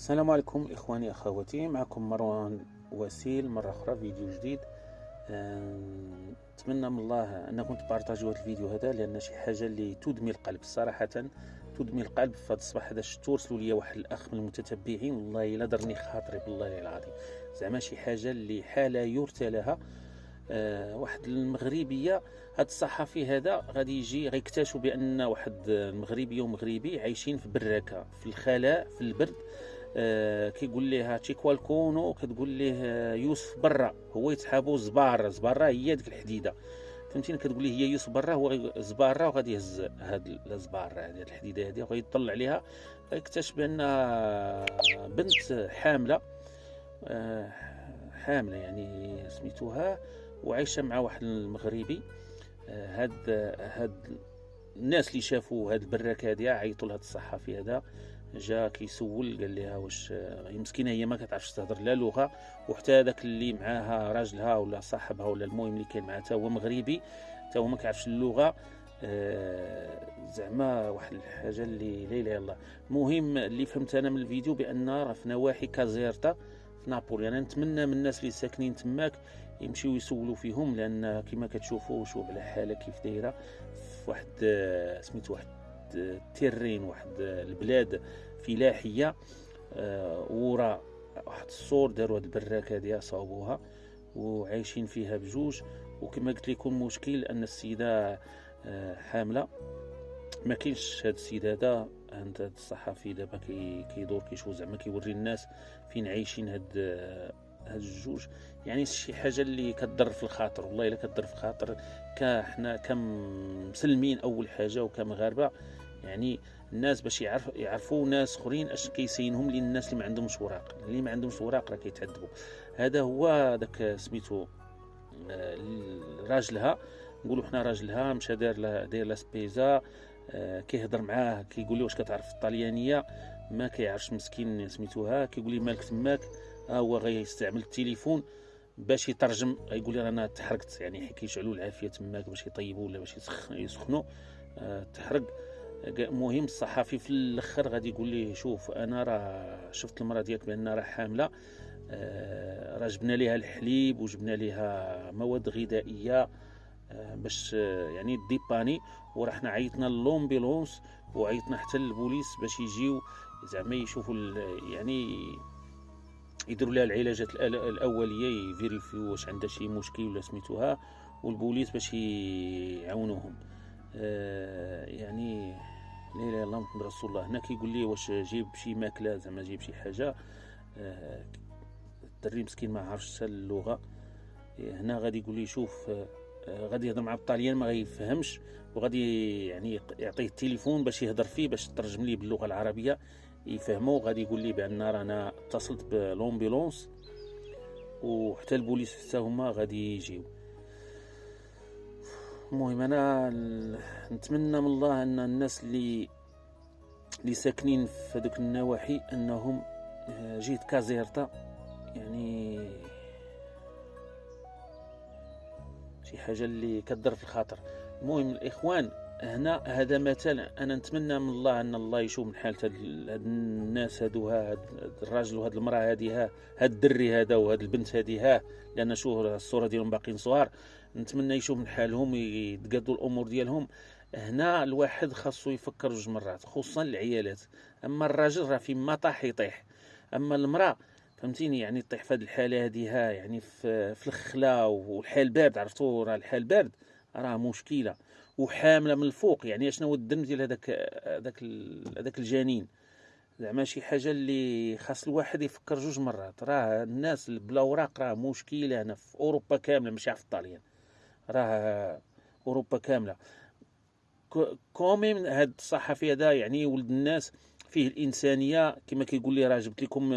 السلام عليكم إخواني أخواتي، معكم مروان وسيل مرة أخرى فيديو جديد. نتمنى من الله أنكم تبارطاجوا هذا الفيديو هذا، لأن شي حاجة اللي تدمي القلب صراحة، تدمي القلب. فهاد الصباح هذا ترسلوا لي واحد الأخ من المتتبعين، والله إلا درني خاطري بالله العظيم. زعما شي حاجة اللي حالة يرثى لها. واحد المغربيه، هاد الصحفي هذا غادي يجي غيكتشف بان واحد المغربيه ومغربي عايشين في براكه في الخلاء في البرد. كيقول ليها تشيكوا الكونو، كتقول ليه يوسف برا، هو يتحابوا زباره هي ديك الحديده، فهمتيني؟ كتقول ليه هي يوسف برا، هو زباره، وغادي يهز هاد الزباره هاد الحديده هادي وغيطلع عليها، غيكتشف بان بنت حامله. حامله يعني سميتوها، وعايشه مع واحد المغربي. هاد الناس اللي شافوا هاد البراكه هادي عيطوا لهاد الصحفي هذا، جا كيسول، قال لها واش هي مسكينه، هي ما كتعرفش تهضر لا لغه، وحتى هذاك اللي معاها راجلها ولا صاحبها ولا المهم اللي كاين معاها هو مغربي، حتى هو ما كيعرفش اللغه. زعما واحد الحاجه اللي لا اله الا الله. المهم اللي فهمت انا من الفيديو بان راه في نواحي كازيرتا في نابولي. انا نتمنى من الناس اللي ساكنين تماك يمشيو يسولوا فيهم، لان كما كتشوفوا شوف على حاله كيف دايره في واحد سميتو واحد التيرين، واحد البلاد فلاحيه. ورا واحد السور داروا هاد البراكه هادي صاوبوها وعايشين فيها بجوج. وكما قلت لكم مشكل ان السيده حامله، ما كاينش هاد السيد هذا. هاد الصحفي دابا كيدور كيشوف زعما كيوري الناس فين عايشين هاد الجوج. يعني شي حاجه اللي كتضر في الخاطر، والله الا كتضر في الخاطر. حنا كمسلمين اول حاجه وكمغاربه، يعني الناس باش يعرفوا ناس اخرين اش كيسينهم، لان الناس اللي ما عندهمش وراق، اللي ما عندهمش وراق راه كيتعذبوا. هذا هو داك سميتو راجلها، نقولوا حنا راجلها مشى داير لا سبيزا. كيهضر معاه كيقول له واش كتعرف الطليانيه، ما كيعرفش مسكين سميتوها. كيقول لي مالك تماك، هو غيستعمل التليفون باش يترجم، يقول لي رانا تحرقت، يعني كيشعلوا العافيه تماك باش يطيبوا ولا باش يسخنوا. تحرق. المهم الصحفي في الاخر غادي يقول لي شوف انا راه شفت المراه ديالك بان راه حامله. راه جبنا ليها الحليب وجبنا ليها مواد غذائيه باش يعني ديباني، وراه حنا عيطنا للومبيلونس وعيطنا حتى للبوليس باش يجيو زعما يشوفوا يعني يديروا لها العلاجات الاوليه، يفيريفيو واش عندها شي مشكل ولا سميتوها، والبوليس باش يعاونوهم. يعني لا اله الا الله محمد رسول الله. هنا كيقول لي واش جيب شي ماكله، زعما جيب شي حاجه. الدري مسكين ما عرفش حتى اللغه. هنا غادي يقول لي شوف، غادي يهضر مع الطاليان ما غيفهمش، وغادي يعني يعطيه التليفون باش يهضر فيه باش ترجم ليه باللغه العربيه يفهموا. غادي يقول لي بان رانا اتصلت بلومبيلونس وحتى البوليس حتى هما غادي يجيو. المهم انا نتمنى من الله ان الناس اللي ساكنين في هذوك النواحي انهم جيت كازيرتا، يعني شي حاجه اللي كتضر في الخاطر. المهم الاخوان، هنا هذا مثال. انا نتمنى من الله ان الله يشوف من حاله هاد الناس هادو، هاد الراجل وهاد المراه هادي، هاد الدري هذا وهاد البنت هادي، لان شوف الصوره ديالهم باقيين صغار. نتمنى يشوف من حالهم يتقادوا الامور ديالهم. هنا الواحد خاصو يفكر جوج مرات، خصوصا العيالات. اما الراجل راه فين ما طاح يطيح، اما المراه فهمتيني يعني تطيح في هذه الحاله هذه، يعني في الخلا والحال بارد. عرفتوا راه الحال بارد راه مشكله، وحامله من الفوق. يعني شنو هو الدم ديال هذاك الجنين؟ زعما شي حاجه اللي خاص الواحد يفكر جوج مرات. راه الناس بلا اوراق راه مشكله هنا في اوروبا كامله، ماشي في الطاليان، راه اوروبا كامله. كوميم هاد الصحفي هذا يعني ولد الناس، فيه الانسانيه. كما كيقول لي راه جبت لكم،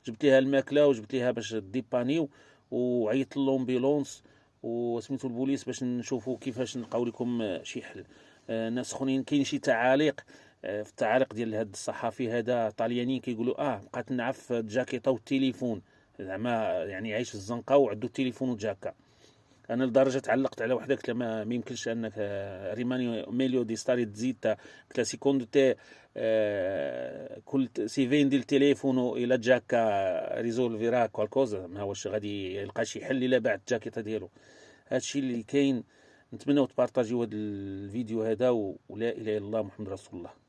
جبت ليها الماكله وجبت ليها باش ديبانيو، وعيطت للومبيلونس وسميتو البوليس باش نشوفوا كيفاش نلقاو لكم شي حل. ناس اخرين كاين شي تعاليق. في التعاليق ديال هاد الصحفي هذا طاليانيين كيقولوا بقات نعرف الجاكيطه والتليفون، زعما يعني عايش في الزنقه وعندو التليفون والجاكا. انا لدرجه تعلقت على وحده قلت لها ما يمكنش انك ريماني ميليو دي ستاري تزيد قلت لها سيكوند تي كل سيفين ديال التليفون الى جاكا ريزولفيرا كوالكوزا ما واش غادي يلقى شي حل الا باع الجاكيطه ديالو. هادشي اللي كاين. نتمنوا تبارطاجيو هذا الفيديو هذا، ولا اله الا الله محمد رسول الله.